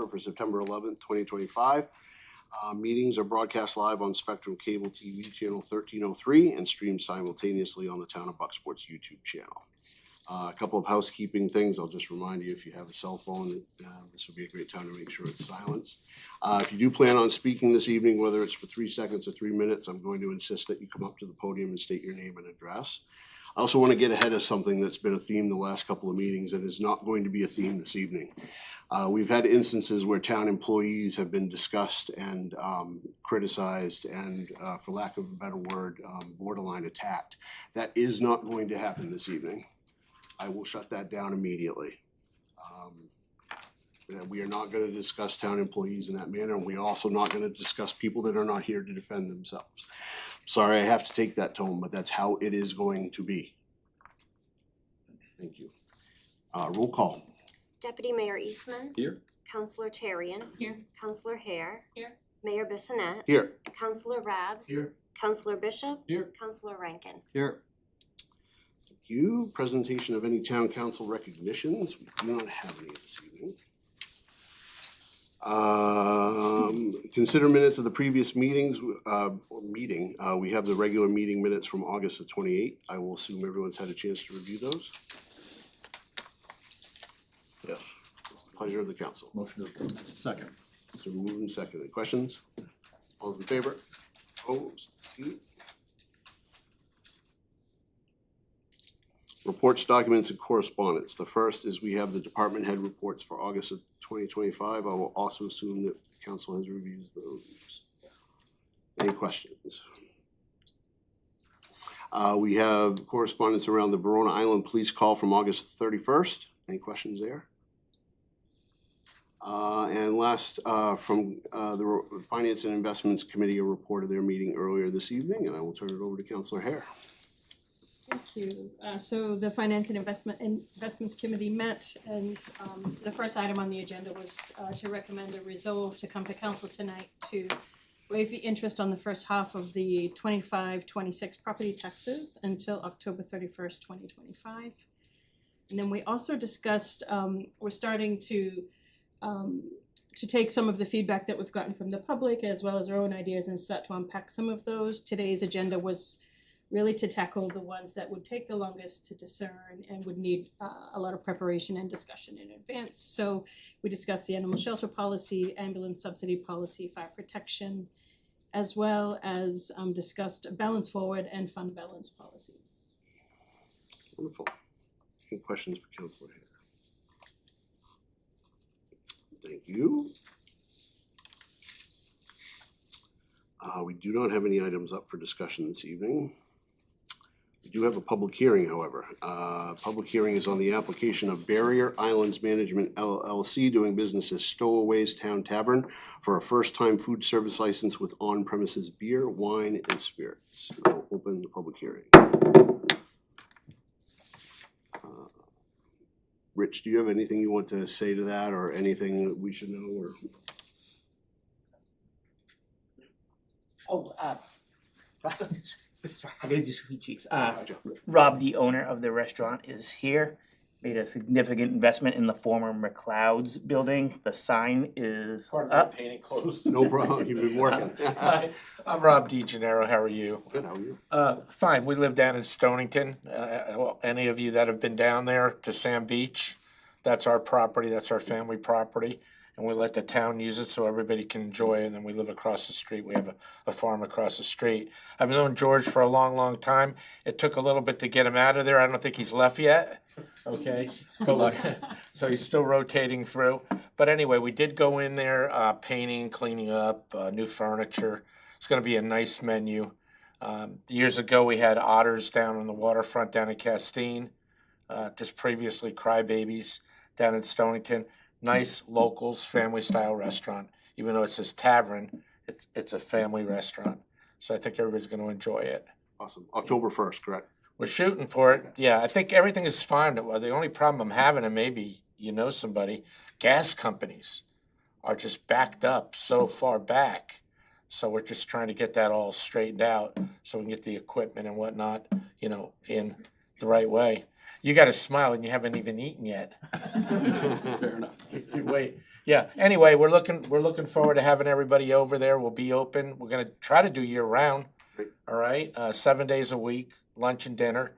order for September 11th, 2025. Meetings are broadcast live on Spectrum Cable TV channel 1303 and streamed simultaneously on the Town of Bucksport's YouTube channel. A couple of housekeeping things. I'll just remind you, if you have a cell phone, this would be a great time to make sure it's silenced. If you do plan on speaking this evening, whether it's for 3 seconds or 3 minutes, I'm going to insist that you come up to the podium and state your name and address. I also want to get ahead of something that's been a theme the last couple of meetings and is not going to be a theme this evening. We've had instances where town employees have been discussed and criticized and, for lack of a better word, borderline attacked. That is not going to happen this evening. I will shut that down immediately. We are not going to discuss town employees in that manner, and we're also not going to discuss people that are not here to defend themselves. Sorry, I have to take that tone, but that's how it is going to be. Thank you. Roll call. Deputy Mayor Eastman. Here. Councillor Tarian. Here. Councillor Hare. Here. Mayor Bissonnette. Here. Councillor Rabs. Here. Councillor Bishop. Here. Councillor Rankin. Here. Thank you. Presentation of any town council recognitions. We do not have any this evening. Consider minutes of the previous meetings, we have the regular meeting minutes from August the 28th. I will assume everyone's had a chance to review those. Yes. Pleasure of the council. Motion to approve. Second. So moved and seconded. Questions? All those in favor? Opposed? Reports, documents, and correspondence. The first is we have the department head reports for August of 2025. I will also assume that the council has reviewed those. Any questions? We have correspondence around the Verona Island police call from August 31st. Any questions there? And last, from the Finance and Investments Committee, a report of their meeting earlier this evening, and I will turn it over to Councillor Hare. Thank you. So the Finance and Investments Committee met, and the first item on the agenda was to recommend a resolve to come to council tonight to waive the interest on the first half of the 25-26 property taxes until October 31st, 2025. And then we also discussed, we're starting to take some of the feedback that we've gotten from the public as well as our own ideas and start to unpack some of those. Today's agenda was really to tackle the ones that would take the longest to discern and would need a lot of preparation and discussion in advance. So we discussed the animal shelter policy, ambulance subsidy policy, fire protection, as well as discussed balance forward and fund balance policies. Wonderful. Any questions for Councillor Hare? Thank you. We do not have any items up for discussion this evening. We do have a public hearing, however. Public hearing is on the application of Barrier Islands Management LLC, doing business as Stowaways Town Tavern, for a first-time food service license with on-premises beer, wine, and spirits. I'll open the public hearing. Rich, do you have anything you want to say to that, or anything that we should know, or? I gotta do sweet cheeks. Rob, the owner of the restaurant, is here. Made a significant investment in the former McLeod's building. The sign is up. Painting close. No problem, you've been working. Hi, I'm Rob DeGennaro. How are you? Good, how are you? Fine. We live down in Stonington. Well, any of you that have been down there to Sand Beach, that's our property. That's our family property. And we let the town use it so everybody can enjoy it. And then we live across the street. We have a farm across the street. I've known George for a long, long time. It took a little bit to get him out of there. I don't think he's left yet. Okay. So he's still rotating through. But anyway, we did go in there, painting, cleaning up, new furniture. It's going to be a nice menu. Years ago, we had otters down on the waterfront down in Castine. Just previously, Crybabies down in Stonington. Nice locals, family-style restaurant. Even though it says tavern, it's a family restaurant. So I think everybody's going to enjoy it. Awesome. October 1st, correct? We're shooting for it. Yeah, I think everything is fine. Well, the only problem I'm having, and maybe you know somebody, gas companies are just backed up so far back. So we're just trying to get that all straightened out so we can get the equipment and whatnot, in the right way. You got to smile and you haven't even eaten yet. Fair enough. Wait, yeah, anyway, we're looking forward to having everybody over there. We'll be open. We're gonna try to do year round. Great. All right, 7 days a week, lunch and dinner.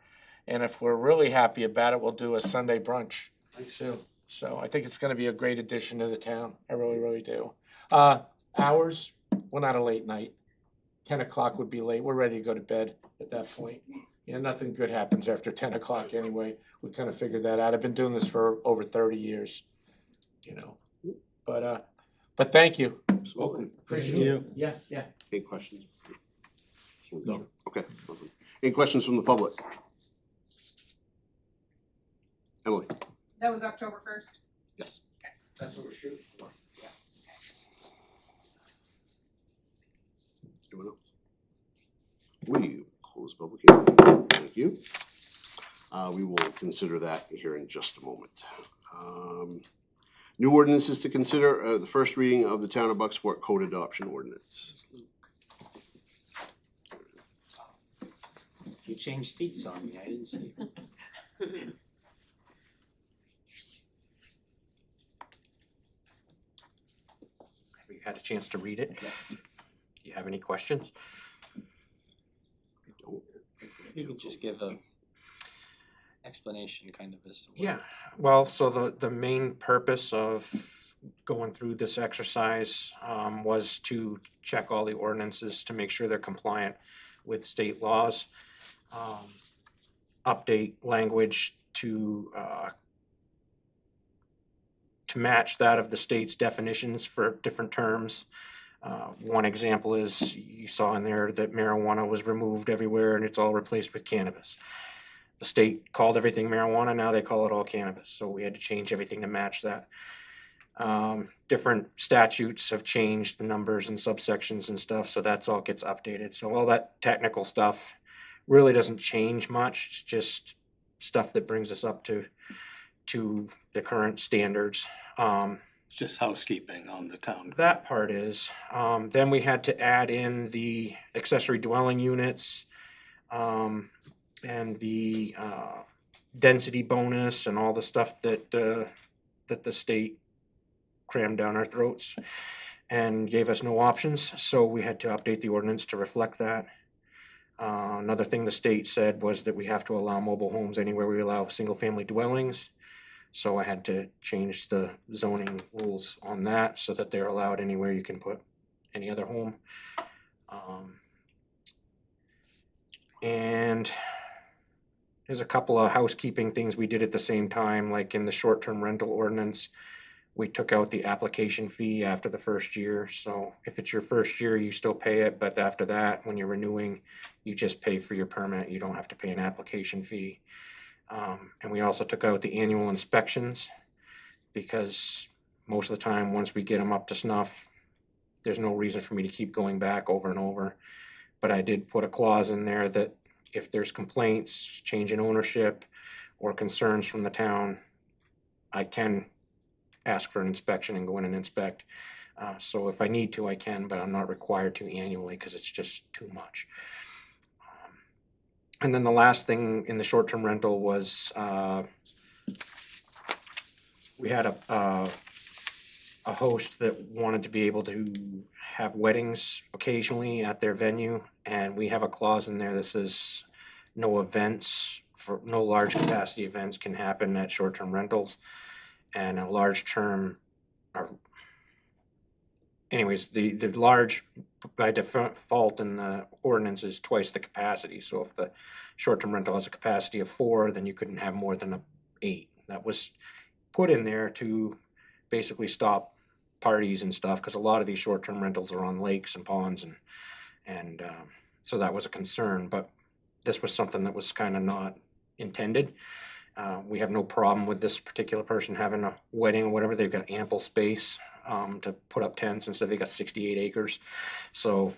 And if we're really happy about it, we'll do a Sunday brunch too. So I think it's gonna be a great addition to the town. I really, really do. Hours, we're not a late night. 10 o'clock would be late. We're ready to go to bed at that point. Yeah, nothing good happens after 10 o'clock anyway. We kind of figured that out. I've been doing this for over 30 years, you know. But thank you. Welcome. Appreciate it. Yeah, yeah. Any questions? No. Okay. Welcome. Any questions from the public? Emily? That was October 1st. Yes. That's what we're shooting for. Anyone else? We close public hearing. Thank you. We will consider that here in just a moment. New ordinances to consider, the first reading of the Town of Bucksport Code Adoption Ordinance. You changed seats on me, I didn't see. Have you had a chance to read it? Yes. Do you have any questions? I don't. You could just give a explanation kind of as to what. Yeah, well, so the main purpose of going through this exercise was to check all the ordinances to make sure they're compliant with state laws. Update language to match that of the state's definitions for different terms. One example is you saw in there that marijuana was removed everywhere and it's all replaced with cannabis. The state called everything marijuana, now they call it all cannabis, so we had to change everything to match that. Different statutes have changed the numbers and subsections and stuff, so that's all gets updated. So all that technical stuff really doesn't change much, it's just stuff that brings us up to the current standards. It's just housekeeping on the town. That part is. Then we had to add in the accessory dwelling units, and the density bonus and all the stuff that the state crammed down our throats and gave us no options. So we had to update the ordinance to reflect that. Another thing the state said was that we have to allow mobile homes anywhere we allow single-family dwellings. So I had to change the zoning rules on that so that they're allowed anywhere you can put any other home. And there's a couple of housekeeping things we did at the same time, like in the short-term rental ordinance. We took out the application fee after the first year. So if it's your first year, you still pay it, but after that, when you're renewing, you just pay for your permit. You don't have to pay an application fee. And we also took out the annual inspections because most of the time, once we get them up to snuff, there's no reason for me to keep going back over and over. But I did put a clause in there that if there's complaints, change in ownership, or concerns from the town, I can ask for an inspection and go in and inspect. So if I need to, I can, but I'm not required to annually because it's just too much. And then the last thing in the short-term rental was we had a host that wanted to be able to have weddings occasionally at their venue, and we have a clause in there that says no large capacity events can happen at short-term rentals, and a large term anyways, the large by default in the ordinance is twice the capacity. So if the short-term rental has a capacity of 4, then you couldn't have more than 8. That was put in there to basically stop parties and stuff, because a lot of these short-term rentals are on lakes and ponds, and so that was a concern. But this was something that was kind of not intended. We have no problem with this particular person having a wedding or whatever. They've got ample space to put up tents, and so they got 68 acres. So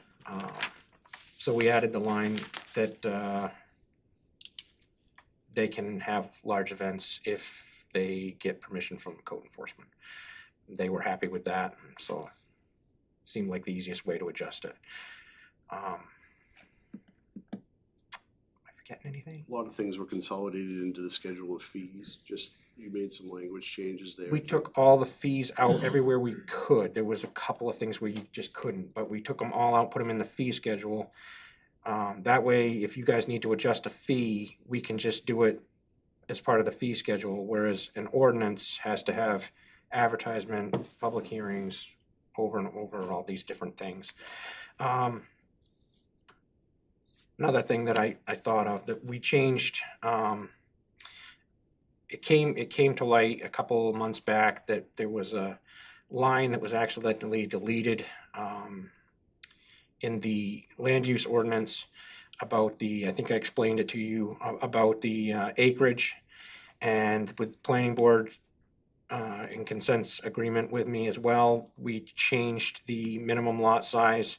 we added the line that they can have large events if they get permission from code enforcement. They were happy with that, so it seemed like the easiest way to adjust it. I forgetting anything? A lot of things were consolidated into the schedule of fees, just, you made some language changes there. We took all the fees out everywhere we could. There was a couple of things where you just couldn't, but we took them all out, put them in the fee schedule. That way, if you guys need to adjust a fee, we can just do it as part of the fee schedule, whereas an ordinance has to have advertisement, public hearings, over and over, all these different things. Another thing that I thought of that we changed, it came to light a couple of months back that there was a line that was accidentally deleted in the land use ordinance about I think I explained it to you, about the acreage, and with planning board in consent agreement with me as well, we changed the minimum lot size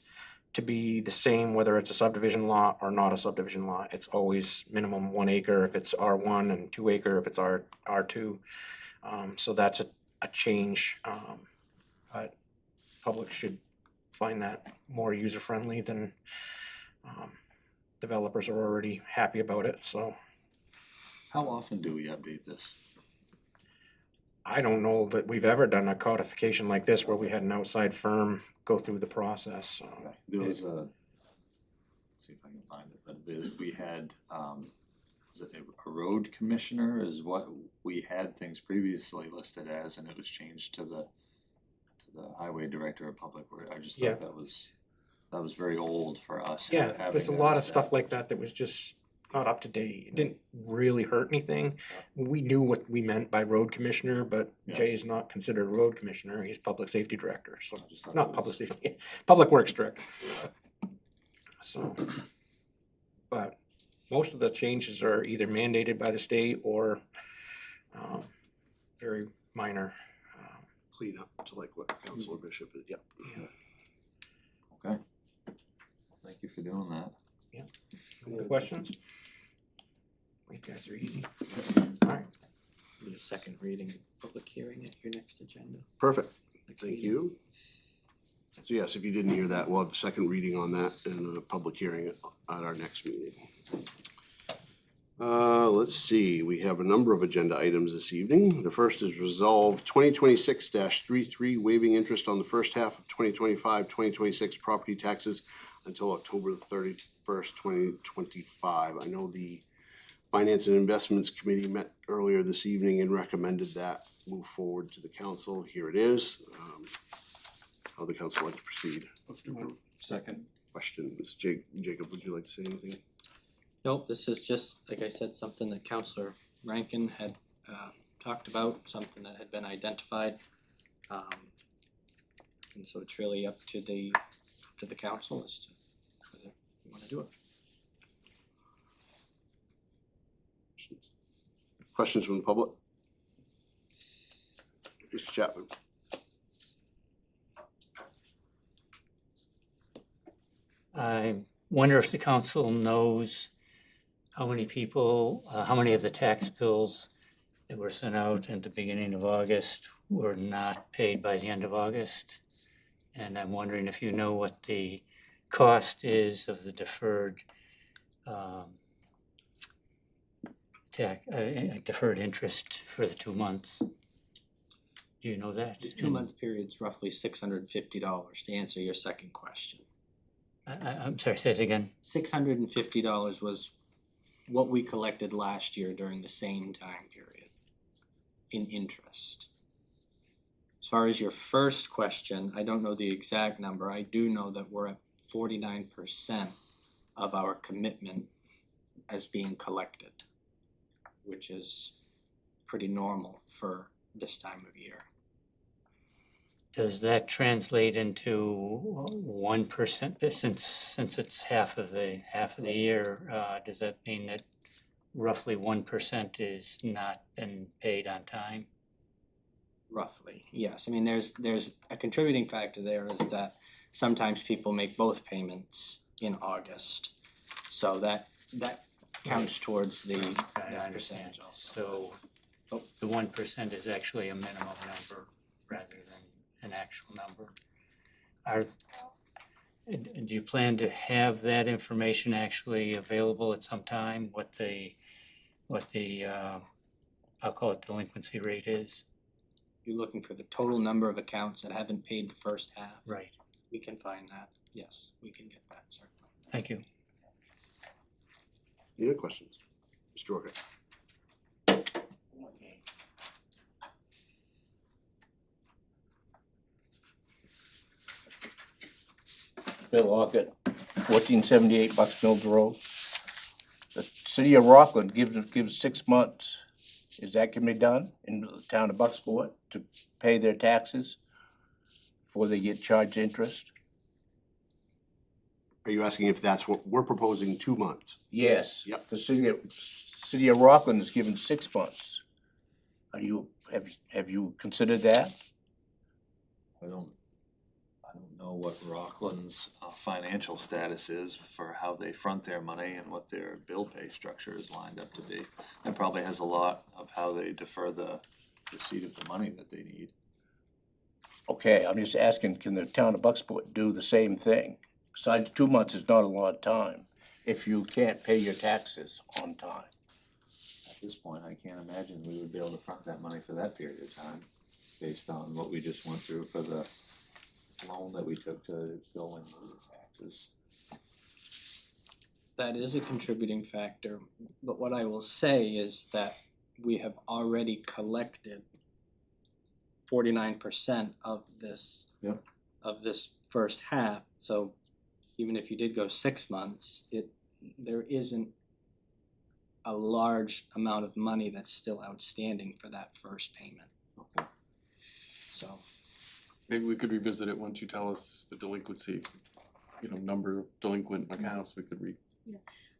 to be the same whether it's a subdivision lot or not a subdivision lot. It's always minimum 1 acre if it's R1 and 2 acre if it's R2. So that's a change, but public should find that more user friendly than developers are already happy about it, so. How often do we update this? I don't know that we've ever done a codification like this where we had an outside firm go through the process, so. There was let's see if I can find it, but we had, was it a road commissioner is what we had things previously listed as, and it was changed to the highway director of public works. I just Yeah. thought that was very old for us. Yeah, having there's a that lot of as stuff like that that was just not up to date. It didn't really hurt anything. We knew what we meant by road commissioner, but Jay Yes. is not considered a road commissioner, he's public safety director, so, I just thought not it public was- safety, public works director. So, but most of the changes are either mandated by the state or very minor. Clean up to like what Councilor Bishop is, yep. Okay. Thank you for doing that. Any other questions? You guys are easy. Alright, Need a second reading, public hearing at your next agenda. Perfect, next thank meeting. you. So yes, if you didn't hear that, we'll have a second reading on that and a public hearing at our next meeting. Let's see, we have a number of agenda items this evening. The first is resolve 2026-33, waiving interest on the first half of 2025-2026 property taxes until October the 31st, 2025. I know the Finance and Investments Committee met earlier this evening and recommended that move forward to the council. Here it is. How the council like to proceed? Second. Questions? Jacob, would you like to say anything? Nope, this is just, like I said, something that Counselor Rankin had talked about, something that had been identified. And so it's really up to the council as to whether you wanna do it. Questions from the public? Mr. Chapman? I wonder if the council knows how many people, how many of the tax bills that were sent out at the beginning of August were not paid by the end of August? And I'm wondering if you know what the cost is of the deferred deferred interest for the 2 months. Do you know that? The 2-month period's roughly $650 to answer your second question. I'm sorry, say it again. $650 was what we collected last year during the same time period in interest. As far as your first question, I don't know the exact number. I do know that we're at 49% of our commitment as being collected, which is pretty normal for this time of year. Does that translate into 1%, since it's half of the year, does that mean that roughly 1% is not been paid on time? Roughly, yes. I mean, there's a contributing factor there is that sometimes people make both payments in August. So that counts towards the I that understand. percentage also. So the 1% is actually a minimum number rather than an actual number. And do you plan to have that information actually available at some time, what the, I'll call it delinquency rate is? You're looking for the total number of accounts that haven't paid the first half. Right, We can find that. Yes, we can get that, certainly. thank you. Any other questions? Mr. Orchid? Bill Orchid, 1478 Bucks Mills Road. The city of Rockland gives 6 months. Is that can be done in the town of Bucksport to pay their taxes before they get charged interest? Are you asking if that's what we're proposing, 2 months? Yes. Yep. The city of Rockland is given 6 months. Have you considered that? I don't know what Rockland's financial status is for how they front their money and what their bill pay structure is lined up to be. That probably has a lot of how they defer the receipt of the money that they need. Okay, I'm just asking, can the town of Bucksport do the same thing? Besides, 2 months is not a lot of time if you can't pay your taxes on time. At this point, I can't imagine we would be able to front that money for that period of time based on what we just went through for the loan that we took to go and do the taxes. That is a contributing factor, but what I will say is that we have already collected 49% of this Yep. of this first half. So even if you did go 6 months, there isn't a large amount of money that's still outstanding for that first payment. Okay. So Maybe we could revisit it once you tell us the delinquency, number of delinquent accounts, we could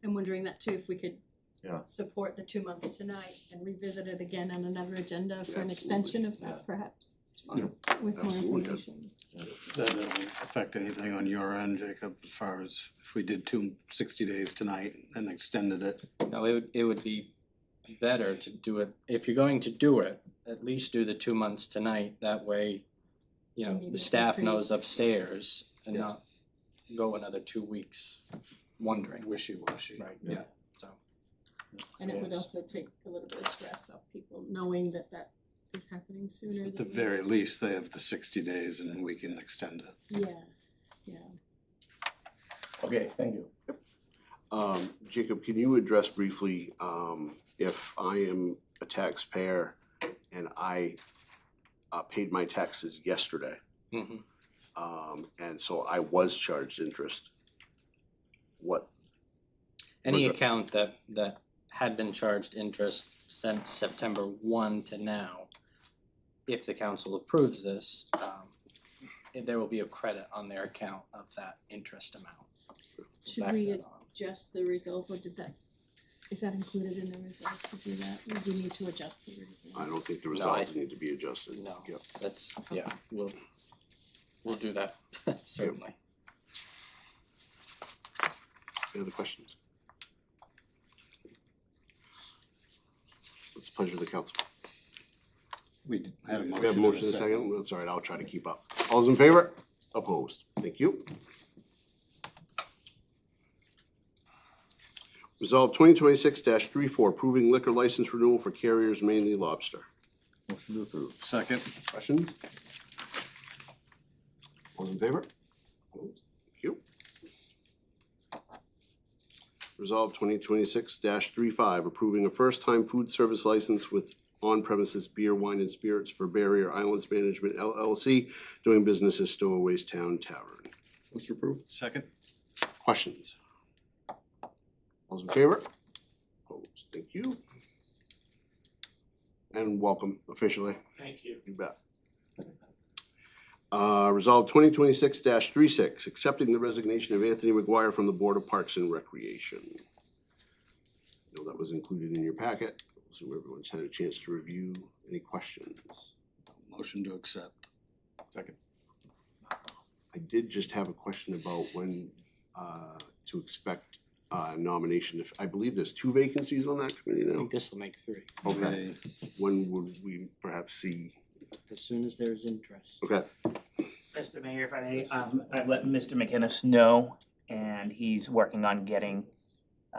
I'm wondering that too, if we could Yeah. support the 2 months tonight and revisit it again on another agenda for an Absolutely. extension of Yeah. that perhaps, Fine. with more Absolutely. information. That doesn't affect anything on your end, Jacob, as far as if we did 60 days tonight and extended it. no, it would be better to do it, if you're going to do it, at least do the 2 months tonight. That way, Maybe the they staff create- knows upstairs and Yeah. not go another 2 weeks wondering. Wishy-washy. Right. Yeah. So, And it would Yes. also take a little bit of stress off people, knowing that that is happening sooner At the than. very least, they have the 60 days and we can extend it. Yeah. Okay, thank you. Jacob, can you address briefly, if I am a taxpayer and I paid my taxes yesterday, mhm. and so I was charged interest, what, Any We're go- account that had been charged interest since September 1 to now, if the council approves this, there will be a credit on their account of that interest amount. Should Back we that on. adjust the resolve, or is that included in the resolve to do that, or do we need to adjust the resolve? I don't think the No, results need to be adjusted. No, Yep. that's, yeah, we'll do that, certainly. Any other questions? It's the pleasure of the council. We had a We motion. have a motion in a second, that's all right, I'll try to keep up. All those in favor? Opposed? Thank you. Resolve 2026-34, approving liquor license renewal for Carriers Mainly Lobster. Motion to approve. Second. Questions? All those in favor? Opposed? Thank you. Resolve 2026-35, approving a first-time food service license with on-premises beer, wine, and spirits for Barrier Islands Management LLC, doing business as Stowaways Town Tavern. Motion approved. Second. Questions? All those in favor? Opposed? Thank you. And welcome officially. Thank you. You bet. Resolve 2026-36, accepting the resignation of Anthony McGuire from the Board of Parks and Recreation. I know that was included in your packet, so everyone's had a chance to review. Any questions? Motion to accept. Second. I did just have a question about when to expect nomination. I believe there's 2 vacancies on that committee I now. think this will make 3, Okay. When would we perhaps see? as soon as there's interest. Okay. Mr. Mayor, if I may, I've let Mr. McInnes know, and he's working on getting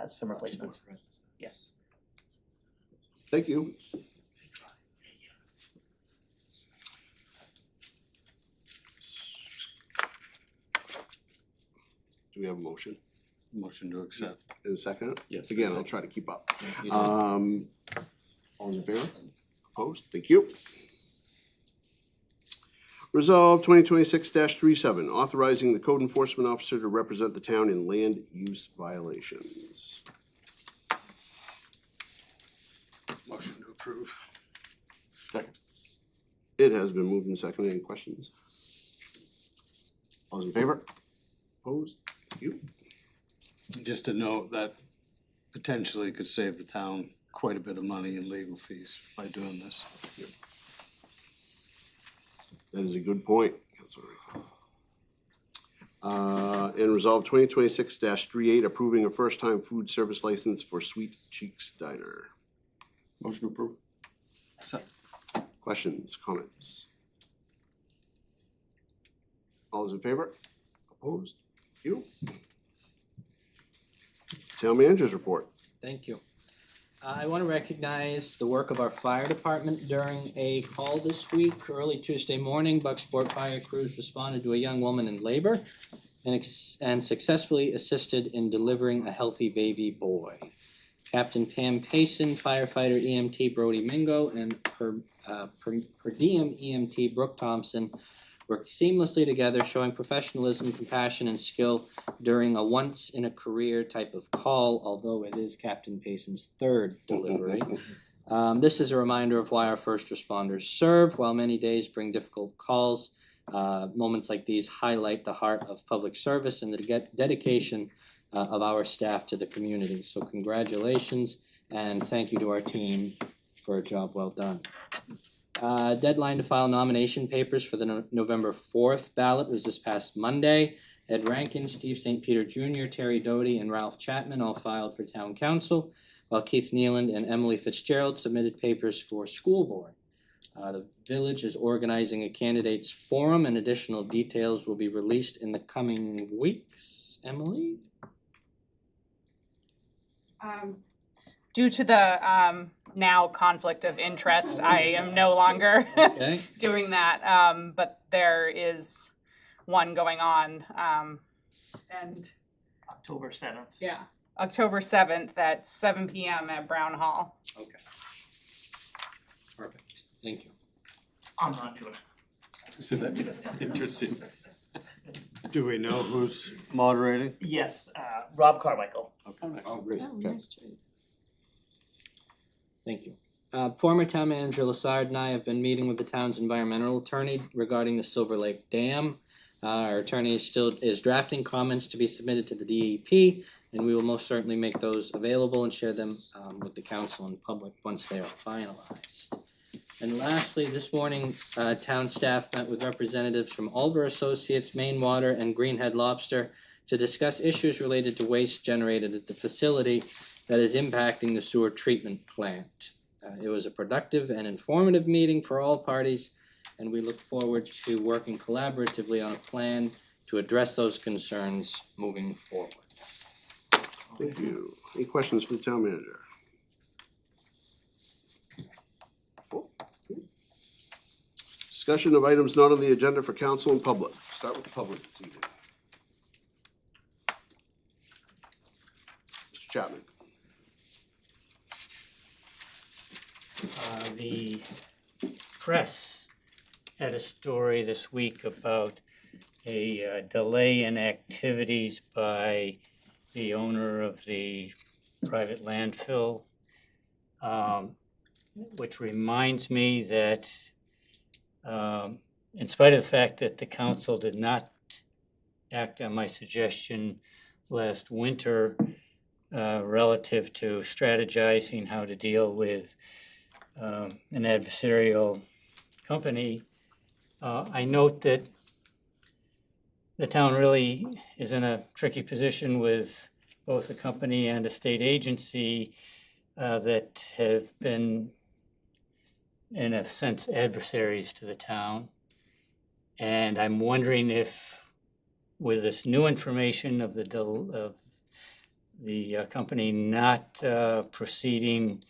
some replacements. Yes. Thank you. Do we have a motion? Motion to accept. In a second? Yes. Again, I'll try to keep up. You did. All in favor? Opposed? Thank you. Resolve 2026-37, authorizing the code enforcement officer to represent the town in land use violations. Motion to approve. Second. It has been moved and seconded. Any questions? All those in favor? Opposed? Thank you. Just to note that potentially could save the town quite a bit of money in legal fees by doing this. That is a good point, Councilor Rico. And resolve 2026-38, approving a first-time food service license for Sweet Cheeks Diner. Motion to approve. Questions, comments? All those in favor? Opposed? Thank you. Town managers report. Thank you. I want to recognize the work of our fire department during a call this week. Early Tuesday morning, Bucksport fire crews responded to a young woman in labor and successfully assisted in delivering a healthy baby boy. Captain Pam Payson, firefighter EMT Brody Mingo, and per diem EMT Brooke Thompson worked seamlessly together, showing professionalism, compassion, and skill during a once-in-a-career type of call, although it is Captain Payson's third delivery. This is a reminder of why our first responders serve. While many days bring difficult calls, moments like these highlight the heart of public service and the dedication of our staff to the community. So congratulations, and thank you to our team for a job well done. Deadline to file nomination papers for the November 4th ballot was this past Monday. Ed Rankin, Steve St. Peter Jr., Terry Doty, and Ralph Chapman all filed for town council, while Keith Nealand and Emily Fitzgerald submitted papers for school board. The village is organizing a candidates forum, and additional details will be released in the coming weeks. Emily? Due to the now conflict of interest, I am no longer Okay. doing that, but there is one going on, and October 7th. yeah, October 7th at 7 p.m. at Brown Hall. Okay. Perfect. Thank you. I'm not doing it. So that interesting. Do we know who's moderating? Yes, Rob Carmichael. Oh, great. Oh, Okay. nice choice. Thank you. Former town manager Lassard and I have been meeting with the town's environmental attorney regarding the Silver Lake Dam. Our attorney is drafting comments to be submitted to the DEP, and we will most certainly make those available and share them with the council and public once they are finalized. And lastly, this morning, town staff met with representatives from Ulver Associates, Maine Water, and Greenhead Lobster to discuss issues related to waste generated at the facility that is impacting the sewer treatment plant. It was a productive and informative meeting for all parties, and we look forward to working collaboratively on a plan to address those concerns moving forward. Thank you. Any questions for the town manager? Full. Discussion of items not on the agenda for council and public. Start with the public this evening. Mr. Chapman. The press had a story this week about a delay in activities by the owner of the private landfill, which reminds me that in spite of the fact that the council did not act on my suggestion last winter relative to strategizing how to deal with an adversarial company, I note that the town really is in a tricky position with both a company and a state agency that have been, in a sense, adversaries to the town. And I'm wondering if, with this new information of the company not proceeding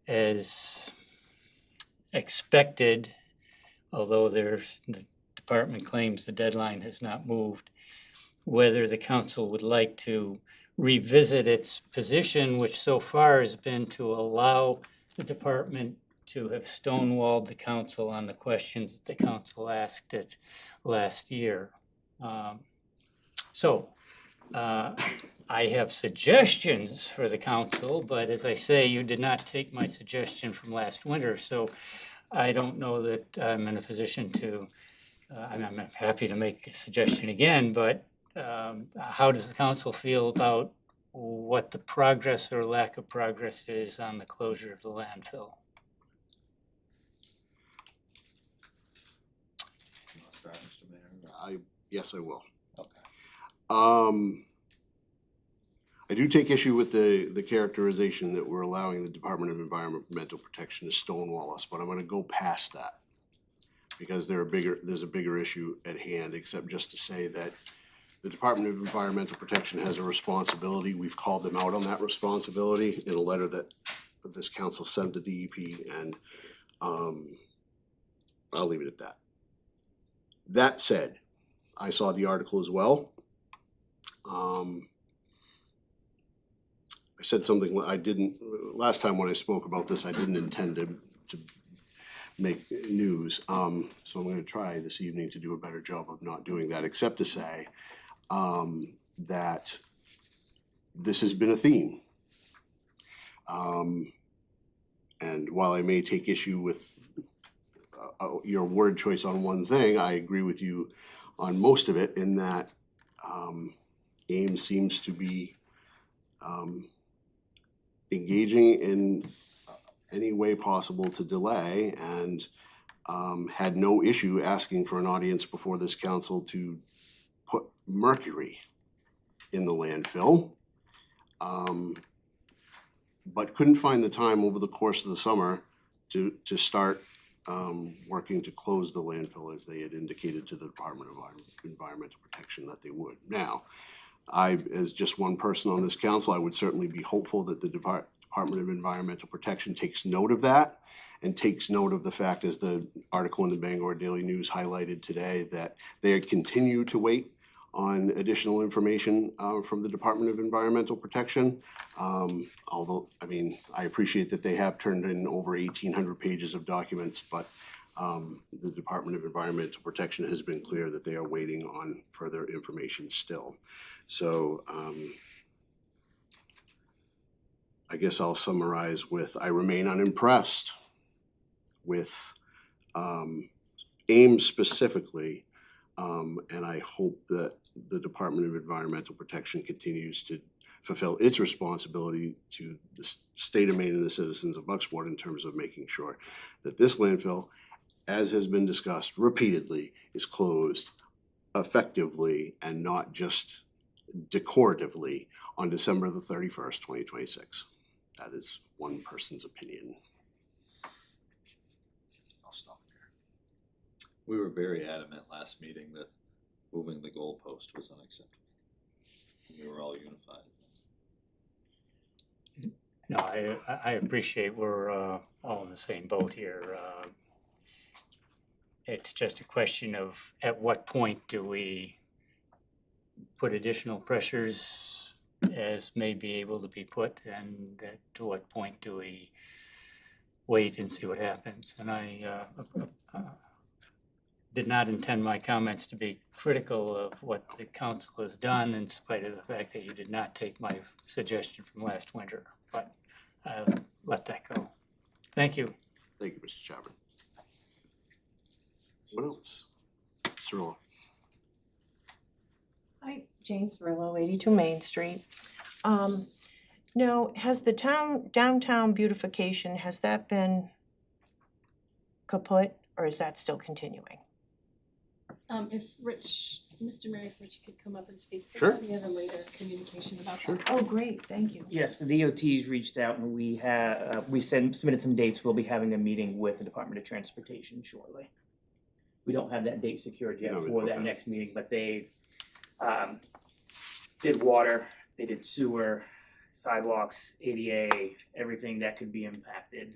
as expected, although the department claims the deadline has not moved, whether the council would like to revisit its position, which so far has been to allow the department to have stonewalled the council on the questions that the council asked it last year. I have suggestions for the council, but as I say, you did not take my suggestion from last winter, so I don't know that I'm in a position to, I'm happy to make a suggestion again, but how does the council feel about what the progress or lack of progress is on the closure of the landfill? Yes, I will. Okay. I do take issue with the characterization that we're allowing the Department of Environmental Protection to stonewall us, but I'm gonna go past that. Because there's a bigger issue at hand, except just to say that the Department of Environmental Protection has a responsibility. We've called them out on that responsibility in a letter that this council sent the DEP, and I'll leave it at that. That said, I saw the article as well. I said something I didn't, last time when I spoke about this, I didn't intend to make news. So I'm gonna try this evening to do a better job of not doing that, except to say that this has been a theme. And while I may take issue with your word choice on one thing, I agree with you on most of it, in that AIM seems to be engaging in any way possible to delay, and had no issue asking for an audience before this council to put mercury in the landfill. But couldn't find the time over the course of the summer to start working to close the landfill, as they had indicated to the Department of Environmental Protection that they would. Now, as just one person on this council, I would certainly be hopeful that the Department of Environmental Protection takes note of that, and takes note of the fact, as the article in the Bangor Daily News highlighted today, that they continue to wait on additional information from the Department of Environmental Protection. Although, I mean, I appreciate that they have turned in over 1,800 pages of documents, but the Department of Environmental Protection has been clear that they are waiting on further information still. So I guess I'll summarize with, I remain unimpressed with AIM specifically, and I hope that the Department of Environmental Protection continues to fulfill its responsibility to the state of Maine and the citizens of Bucksport in terms of making sure that this landfill, as has been discussed repeatedly, is closed effectively and not just decoratively on December the 31st, 2026. That is one person's opinion. I'll stop there. We were very adamant last meeting that moving the goalpost was unacceptable. We were all unified. No, I appreciate we're all in the same boat here. It's just a question of, at what point do we put additional pressures as may be able to be put, and to what point do we wait and see what happens? And I did not intend my comments to be critical of what the council has done, in spite of the fact that you did not take my suggestion from last winter, but I'll let that go. Thank you. Thank you, Mr. Chapman. What else? Cirillo. Hi, Jane Cirillo, 82 Main Street. Now, has the downtown beautification, has that been kaput, or is that still continuing? If Mr. Mary, if Rich could come up and speak to Sure. that, he has a later communication about Sure. that. Oh, great, thank you. Yes, the DOT's reached out, and we submitted some dates. We'll be having a meeting with the Department of Transportation shortly. We don't have that date secured yet No, for that okay. next meeting, but they did water, they did sewer, sidewalks, ADA, everything that could be impacted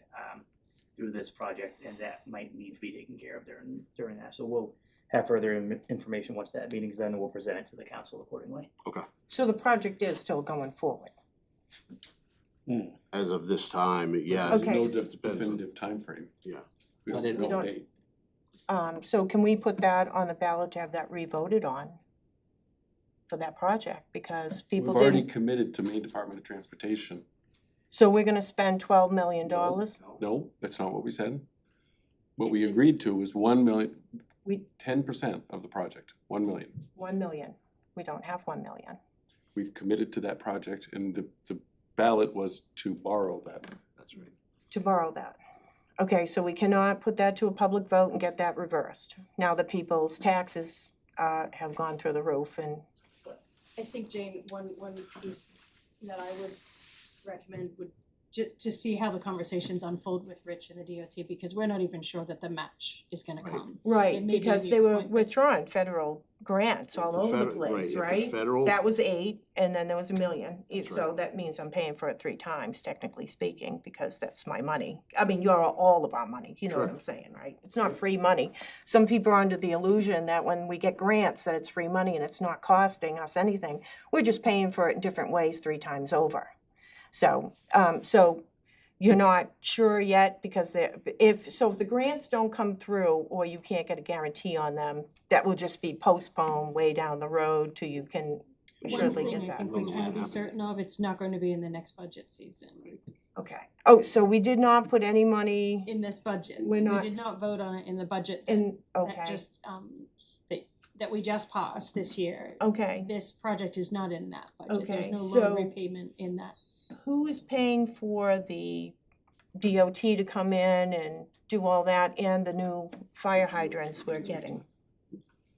through this project, and that might need to be taken care of during that. So we'll have further information once that meeting's done, and we'll present it to the council accordingly. So the project is still going forward? As of this time, yeah. Okay. No Depends on- definitive timeframe. Yeah. We But don't it- know We don't- date. So can we put that on the ballot to have that re-voted on for that project? Because We've people already didn't, committed to Maine Department of Transportation. so we're gonna spend $12 million? No, that's not what we said. What we It's a- agreed to was 1 million, We- 10% of the project, 1 million. 1 million. We don't have 1 million. We've committed to that project, and the ballot was to borrow that. That's right. To borrow that. Okay, so we cannot put that to a public vote and get that reversed. Now the people's taxes have gone through the roof and, I think, Jane, one piece that I would recommend would to see how the conversations unfold with Rich and the DOT, because we're not even sure that the match is gonna come. It right, may be because the they were appointment. withdrawing federal grants all If the over the fed- place, if the right? federal- That was 8, and then there was 1 million. That's So right. that means I'm paying for it 3 times, technically speaking, because that's my money. I mean, you're all of our money, you know what Sure. I'm saying, right? It's not free money. Some people are under the illusion that when we get grants, that it's free money and it's not costing us anything. We're just paying for it in different ways 3 times over. So, you're not sure yet, because if the grants don't come through, or you can't get a guarantee on them, that will just be postponed way down the road till you can surely One get thing I that. think we can be certain of, it's not going to be in the next budget season. Okay. Oh, so we did not put any money In this budget. We're not- We did not vote on it in the budget in, that okay, just, that we just passed this year. okay. This project is not in that budget. There's Okay, no so- loan repayment in that. Who is paying for the DOT to come in and do all that, and the new fire hydrants we're getting?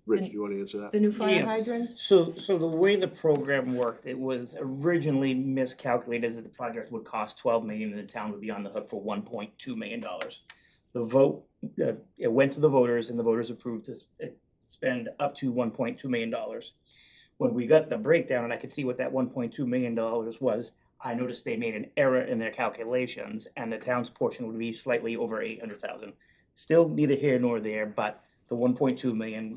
Rich, do you wanna answer that? The new fire Yeah. hydrants? So the way the program worked, it was originally miscalculated that the project would cost 12 million and the town would be on the hook for $1.2 million. The vote, it went to the voters and the voters approved to spend up to $1.2 million. When we got the breakdown and I could see what that $1.2 million was, I noticed they made an error in their calculations and the town's portion would be slightly over 800,000. Still neither here nor there, but the $1.2 million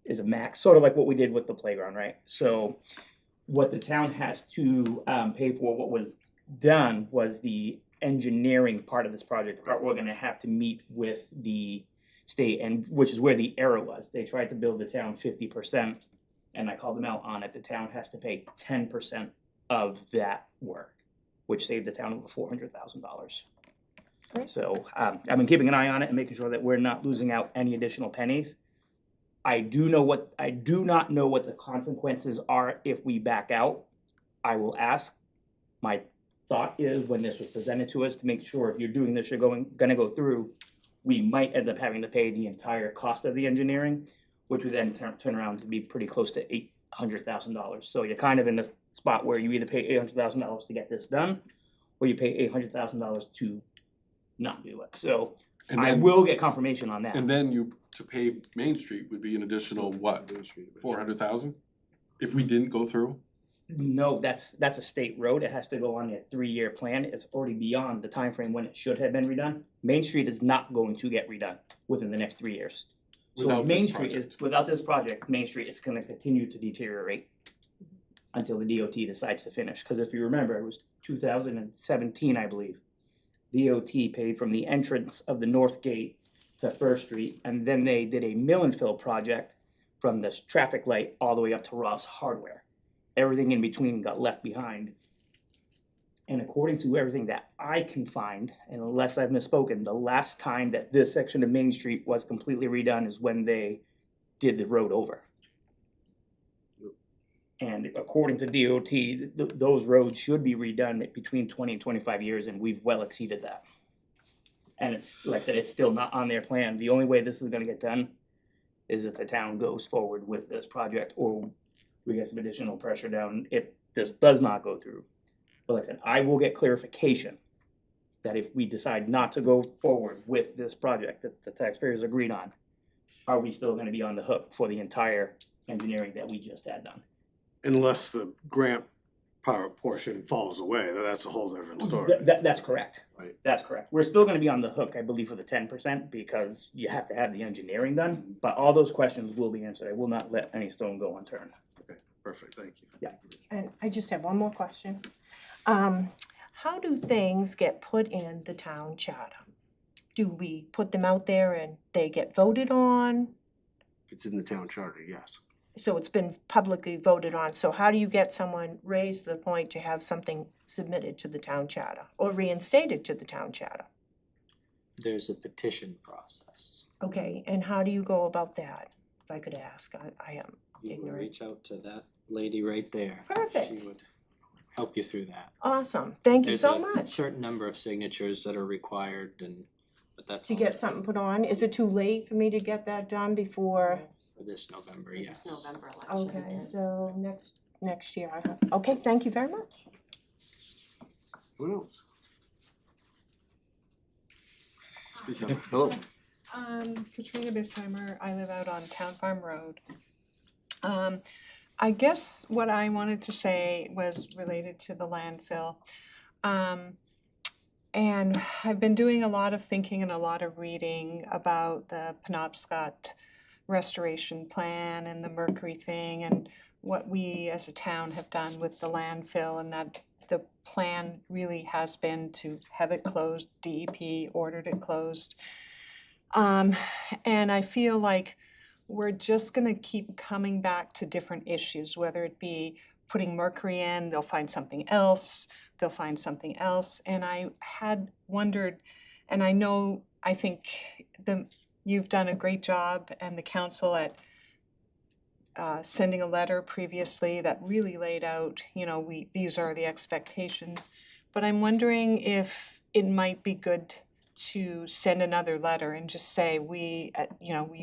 is a max, sort of like what we did with the playground, right? So what the town has to pay for, what was done was the engineering part of this project, the part we're gonna have to meet with the state, and which is where the error was. They tried to build the town 50%, and I called them out on it. The town has to pay 10% of that work, which saved the town over $400,000. Great. So I've been keeping an eye on it and making sure that we're not losing out any additional pennies. I do not know what the consequences are if we back out. I will ask. My thought is, when this was presented to us, to make sure if you're doing this, you're gonna go through, we might end up having to pay the entire cost of the engineering, which would then turn around to be pretty close to $800,000. So you're kind of in the spot where you either pay $800,000 to get this done, or you pay $800,000 to not do it. So And I then- will get confirmation on that. And then to pave Main Street would be an additional, what, 400,000? If we didn't go through? No, that's a state road. It has to go on a 3-year plan. It's already beyond the time frame when it should have been redone. Main Street is not going to get redone within the next 3 years. So Without Main this Street is, project. without this project, Main Street is gonna continue to deteriorate until the DOT decides to finish. Cause if you remember, it was 2017, I believe. DOT paid from the entrance of the north gate to First Street, and then they did a mill and fill project from this traffic light all the way up to Rob's Hardware. Everything in between got left behind. And according to everything that I can find, and unless I've misspoken, the last time that this section of Main Street was completely redone is when they did the road over. And according to DOT, those roads should be redone between 20 and 25 years, and we've well exceeded that. And it's, like I said, it's still not on their plan. The only way this is gonna get done is if the town goes forward with this project, or we get some additional pressure down if this does not go through. But like I said, I will get clarification that if we decide not to go forward with this project that the taxpayers agreed on, are we still gonna be on the hook for the entire engineering that we just had done? Unless the grant portion falls away, then that's a whole different story. That's correct. Right. That's correct. We're still gonna be on the hook, I believe, for the 10% because you have to have the engineering done, but all those questions will be answered. I will not let any stone go unturned. Okay, perfect, thank you. And I just have one more question. How do things get put in the town charter? Do we put them out there and they get voted on? It's in the town charter, yes. So it's been publicly voted on, so how do you get someone raised to the point to have something submitted to the town charter or reinstated to the town charter? There's a petition process. Okay, and how do you go about that, if I could ask? I am You would ignorant. reach out to that lady right there. Perfect. She would help you through that. Awesome, thank you There's so a much. certain number of signatures that are required but that's To all get something put on, is it too late for me to get that done before? for this November, This yes. November election Okay, is. so next year I have, okay, thank you very much. What else? Hello. Katrina Bisheimer, I live out on Town Farm Road. I guess what I wanted to say was related to the landfill. And I've been doing a lot of thinking and a lot of reading about the Penobscot restoration plan and the mercury thing and what we as a town have done with the landfill, and that the plan really has been to have it closed. DEP ordered it closed. And I feel like we're just gonna keep coming back to different issues, whether it be putting mercury in, they'll find something else, and I had wondered, and I think you've done a great job and the council at sending a letter previously that really laid out, these are the expectations. But I'm wondering if it might be good to send another letter and just say, we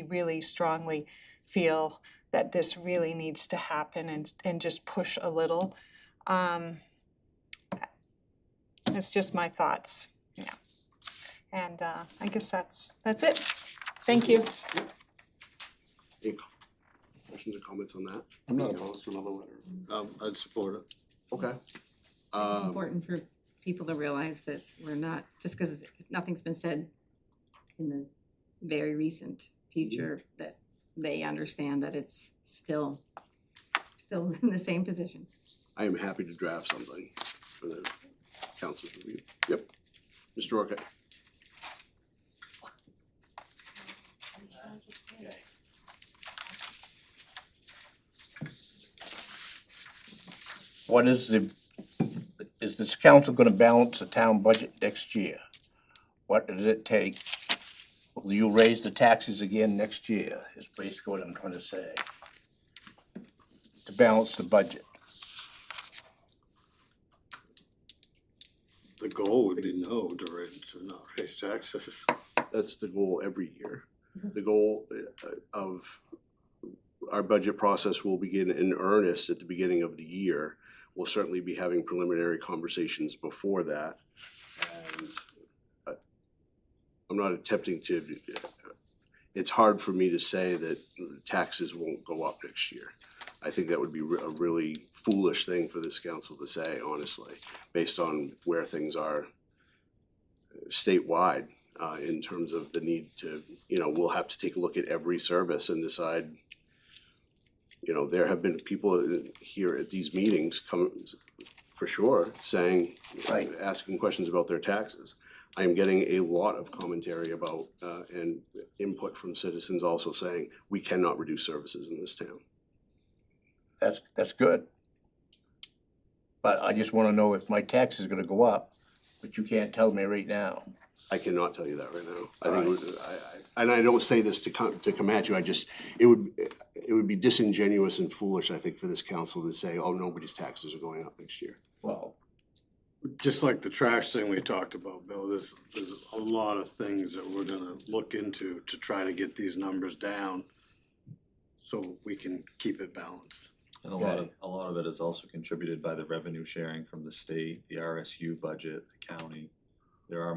really strongly feel that this really needs to happen and just push a little. It's just my thoughts, And I guess that's it. Thank you. Any questions or comments on that? I'm not opposed to another letter. I'd support it. Okay. It's important for people to realize that we're not, just because nothing's been said in the very recent future, that they understand that it's still in the same position. I am happy to draft something for the council's review. Yep. Mr. Rourke. What is this council gonna balance the town budget next year? What does it take? Will you raise the taxes again next year, is basically what I'm trying to say. To balance the budget. The goal would be to not raise taxes. That's the goal every year. The goal of our budget process will begin in earnest at the beginning of the year. We'll certainly be having preliminary conversations before that. And I'm not attempting to, it's hard for me to say that taxes won't go up next year. I think that would be a really foolish thing for this council to say, honestly, based on where things are statewide in terms of the need to, we'll have to take a look at every service and decide, there have been people here at these meetings come for sure saying, asking questions about their taxes. I am getting a lot of commentary about and input from citizens also saying we cannot reduce services in this town. That's good. But I just wanna know if my tax is gonna go up, but you can't tell me right now. I cannot tell you that right now. I think, and I don't say this to come at you. It would be disingenuous and foolish, I think, for this council to say, oh, nobody's taxes are going up next year. Well, just like the trash thing we talked about, Bill, there's a lot of things that we're gonna look into to try to get these numbers down so we can keep it balanced. And a lot of it is also contributed by the revenue sharing from the state, the RSU budget, the county. There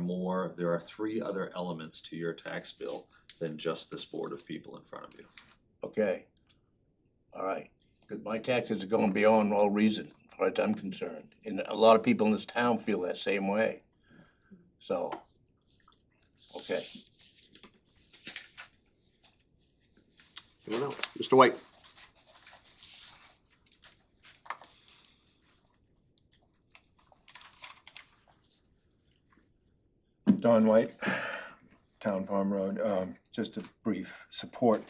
are three other elements to your tax bill than just this board of people in front of you. Okay. All right, because my taxes are going beyond all reason, as far as I'm concerned, and a lot of people in this town feel that same way. So, okay. Anyone else? Mr. White? Don White, Town Farm Road. Just a brief support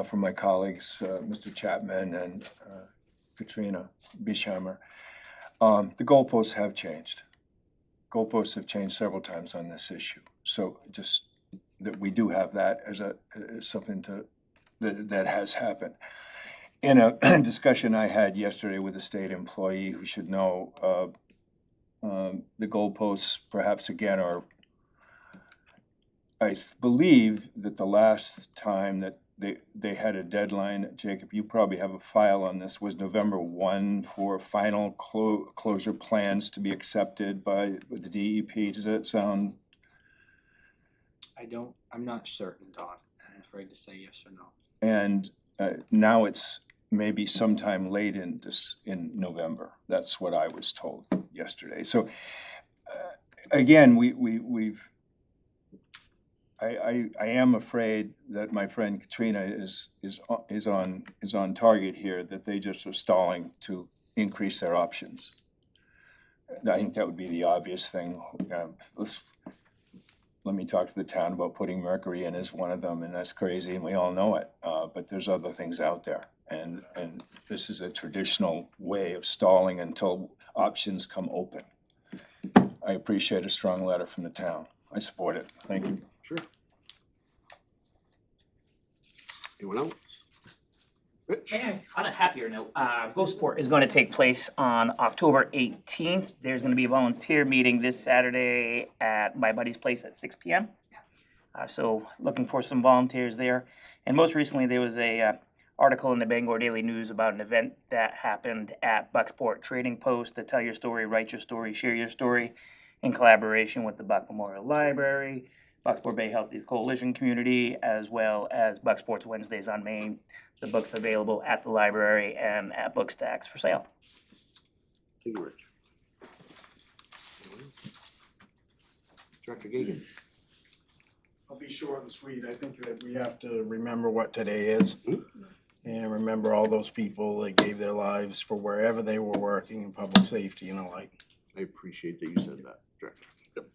from my colleagues, Mr. Chapman and Katrina Biesheimer. The goalposts have changed. Goalposts have changed several times on this issue. So just that we do have that as something that has happened. In a discussion I had yesterday with a state employee who should know, the goalposts perhaps again are, I believe that the last time that they had a deadline, Jacob, you probably have a file on this, was November 1 for final closure plans to be accepted by the DEP. Does that sound? I'm not certain, Don. I'm afraid to say yes or no. And now it's maybe sometime late in November. That's what I was told yesterday. So again, I am afraid that my friend Katrina is on target here, that they just are stalling to increase their options. I think that would be the obvious thing. Let me talk to the town about putting mercury in as one of them, and that's crazy, and we all know it. But there's other things out there, and this is a traditional way of stalling until options come open. I appreciate a strong letter from the town. I support it. Thank you. Sure. Anyone else? Rich? On a happier note, GoSport is going to take place on October 18th. There's going to be a volunteer meeting this Saturday at my buddy's place at 6 p.m. So looking for some volunteers there. And most recently, there was a article in the Bangor Daily News about an event that happened at Bucksport Trading Post to tell your story, write your story, share your story, in collaboration with the Buck Memorial Library, Bucksport Bay Healthy Coalition community, as well as Bucksports Wednesdays on Main. The book's available at the library and at Bookstacks for sale. Thank you, Rich. Director Gagan? I'll be short and sweet. I think that we have to remember what today is. And remember all those people that gave their lives for wherever they were working in public safety and the like. I appreciate that you said that, Director. Yep.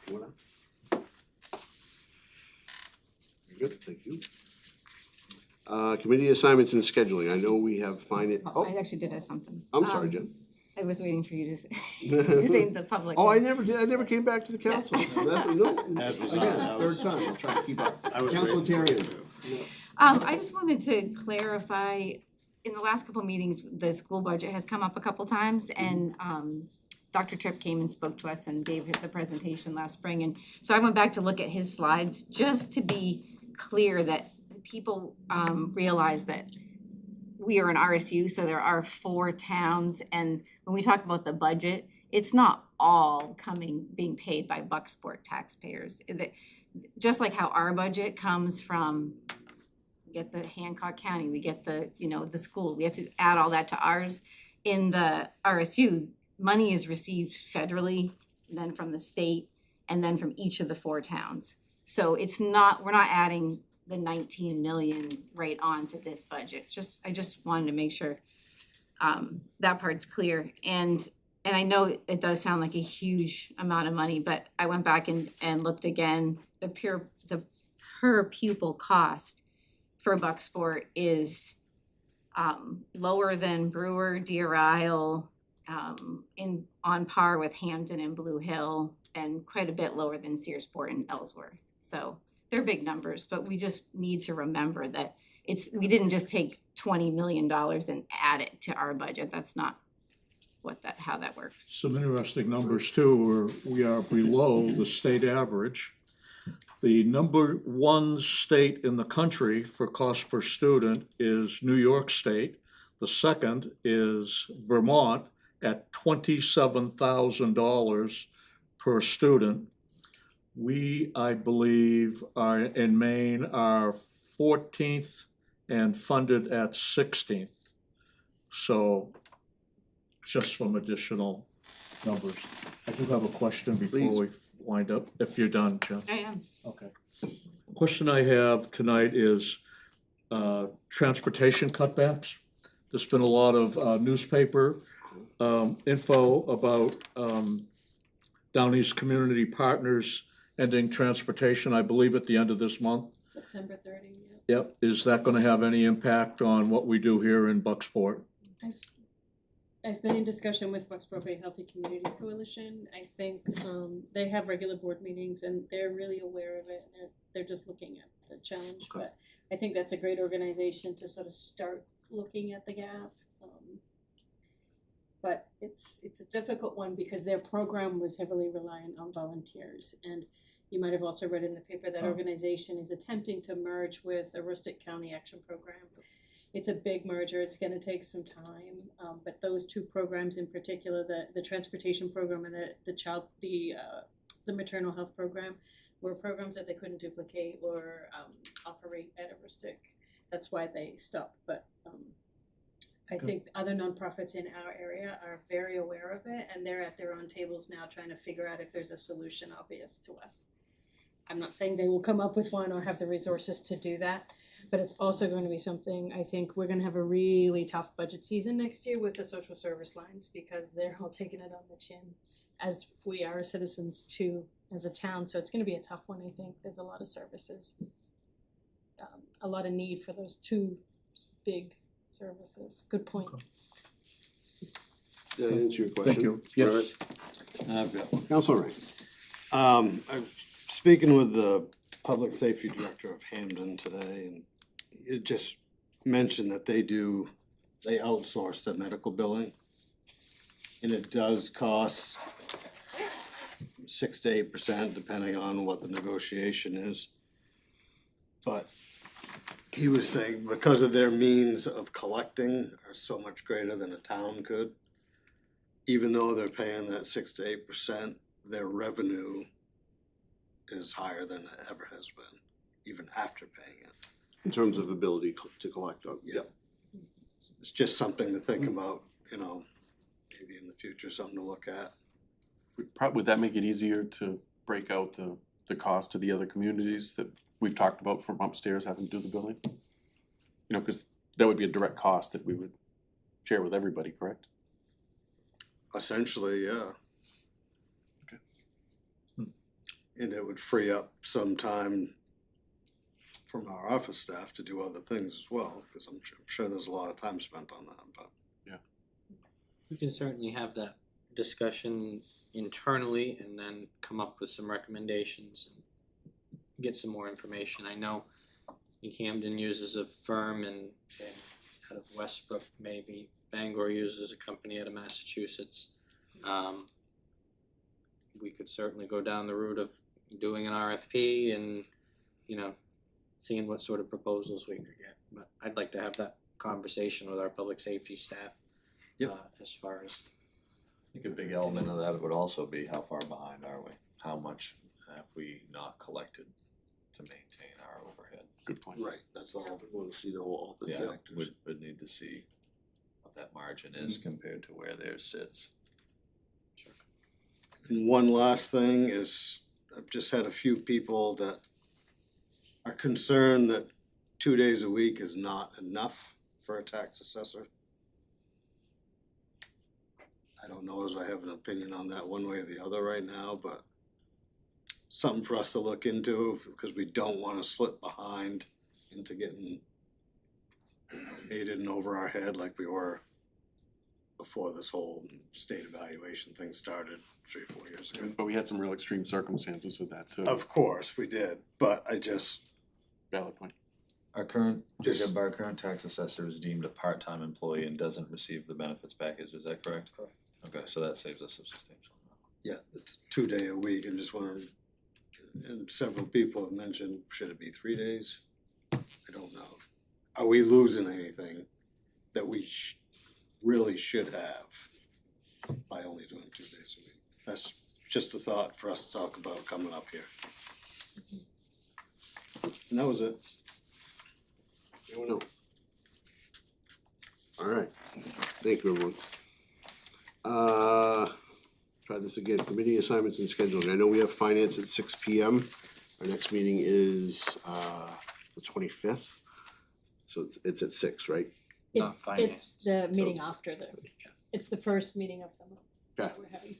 Anyone else? Very good, thank you. Committee assignments and scheduling. I know we have I actually did have something. I'm sorry, Jen. I was waiting for you to say, to say the public. Oh, I never did. I never came back to the council. That's no. As was Again, I. third time. I'm trying to keep up. I was Councilitarian. I just wanted to clarify, in the last couple of meetings, the school budget has come up a couple times, and Dr. Tripp came and spoke to us and gave the presentation last spring, and so I went back to look at his slides just to be clear that people realize that we are an RSU, so there are 4 towns, and when we talk about the budget, it's not all being paid by Bucksport taxpayers. Just like how our budget comes from, we get the Hancock County, we get the school, we have to add all that to ours. In the RSU, money is received federally, then from the state, and then from each of the 4 towns. So we're not adding the 19 million right on to this budget. I just wanted to make sure that part's clear. And I know it does sound like a huge amount of money, but I went back and looked again. The per pupil cost for Bucksport is lower than Brewer, Deer Isle, on par with Hampton and Blue Hill, and quite a bit lower than Searsport and Ellsworth. So they're big numbers, but we just need to remember that we didn't just take $20 million and add it to our budget. That's not how that works. Some interesting numbers too, we are below the state average. The number 1 state in the country for cost per student is New York State. The second is Vermont, at $27,000 per student. We, I believe, are in Maine are 14th and funded at 16th. So just from additional numbers. I do have a question before we wind up, if you're done, Jen. I am. Okay. Question I have tonight is transportation cutbacks. There's been a lot of newspaper info about Down East Community Partners ending transportation, I believe, at the end of this month. September 30, yeah. Yep, is that gonna have any impact on what we do here in Bucksport? I've been in discussion with Bucksport Bay Healthy Communities Coalition. I think they have regular board meetings and they're really aware of it. And they're just looking at the challenge. Okay. But I think that's a great organization to sort of start looking at the gap. But it's a difficult one because their program was heavily reliant on volunteers. And you might have also read in the paper that organization is attempting to merge with a Aroostook County Action Program. It's a big merger, it's gonna take some time, but those two programs in particular, the transportation program and the maternal health program, were programs that they couldn't duplicate or operate at Aroostook. That's why they stopped, but I think other nonprofits in our area are very aware of it, and they're at their own tables now trying to figure out if there's a solution obvious to us. I'm not saying they will come up with one or have the resources to do that, but it's also going to be something, I think we're gonna have a really tough budget season next year with the social service lines because they're all taking it on the chin, as we are citizens too, as a town, so it's gonna be a tough one, I think. There's a lot of services, a lot of need for those two big services. Good point. Did I answer your question? Thank you. Yes. I've got one. Counselor Ray. I'm speaking with the Public Safety Director of Hamden today, and it just mentioned that they outsource the medical billing. And it does cost 6 to 8%, depending on what the negotiation is. But he was saying because of their means of collecting are so much greater than a town could, even though they're paying that 6 to 8%, their revenue is higher than it ever has been, even after paying it. In terms of ability to collect on, Yeah. It's just something to think about, you know, maybe in the future, something to look at. Would that make it easier to break out the cost to the other communities that we've talked about from upstairs having to do the billing? You know, cause that would be a direct cost that we would share with everybody, correct? Essentially, yeah. Okay. And it would free up some time from our office staff to do other things as well, because I'm sure there's a lot of time spent on that, but. We can certainly have that discussion internally and then come up with some recommendations and get some more information. I know Camden uses a firm and out of Westbrook, maybe Bangor uses a company out of Massachusetts. We could certainly go down the route of doing an RFP and, you know, seeing what sort of proposals we could get. But I'd like to have that conversation with our public safety staff. As far as I think a big element of that would also be how far behind are we? How much have we not collected to maintain our overhead? Good point. Right, that's all, we wanna see all the Yeah, factors. would need to see what that margin is compared to where theirs sits. And one last thing is, I've just had a few people that are concerned that 2 days a week is not enough for a tax assessor. I don't know as I have an opinion on that one way or the other right now, but something for us to look into, because we don't wanna slip behind into getting paid in over our head like we were before this whole state evaluation thing started 3 or 4 years ago. But we had some real extreme circumstances with that too. Of course, we did, but I just, Valid point. Our current tax assessor is deemed a part-time employee and doesn't receive the benefits package, is that correct? Correct. Okay, so that saves us substantial. yeah, it's 2 day a week, and just wondering, and several people have mentioned, should it be 3 days? I don't know. Are we losing anything that we really should have by only doing 2 days a week. That's just a thought for us to talk about coming up here. And that was it. Anyone else? All right, thank you, everyone. Try this again, committee assignments and scheduling. I know we have finance at 6 P.M. Our next meeting is the 25th. So it's at 6, right? It's the meeting after it's the first meeting of the month. Okay. We're having,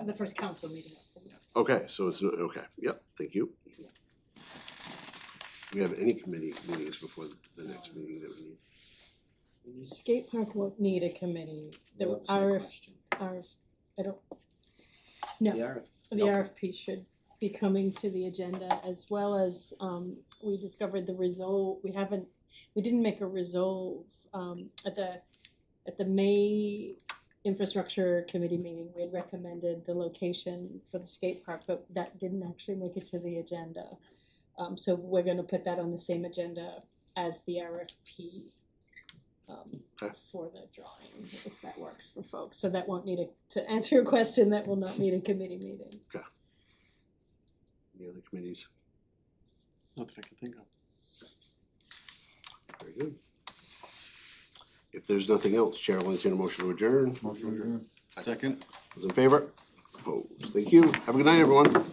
the first council meeting of the month. Okay, so it's, okay, yep, thank you. Do we have any committee meetings before the next meeting that we need? Skate park won't need a committee. The I don't, no, the RFP should be coming to the agenda, as well as, we discovered the resolve, we didn't make a resolve, at the May infrastructure committee meeting, we had recommended the location for the skate park, but that didn't actually make it to the agenda. So we're gonna put that on the same agenda as the RFP, for the drawing, if that works for folks. So that won't need to answer your question, that will not need a committee meeting. Okay. Any other committees? Not that I can think of. Very good. If there's nothing else, Chair will entertain a motion to adjourn. Second. Those in favor? Opposed. Thank you. Have a good night, everyone.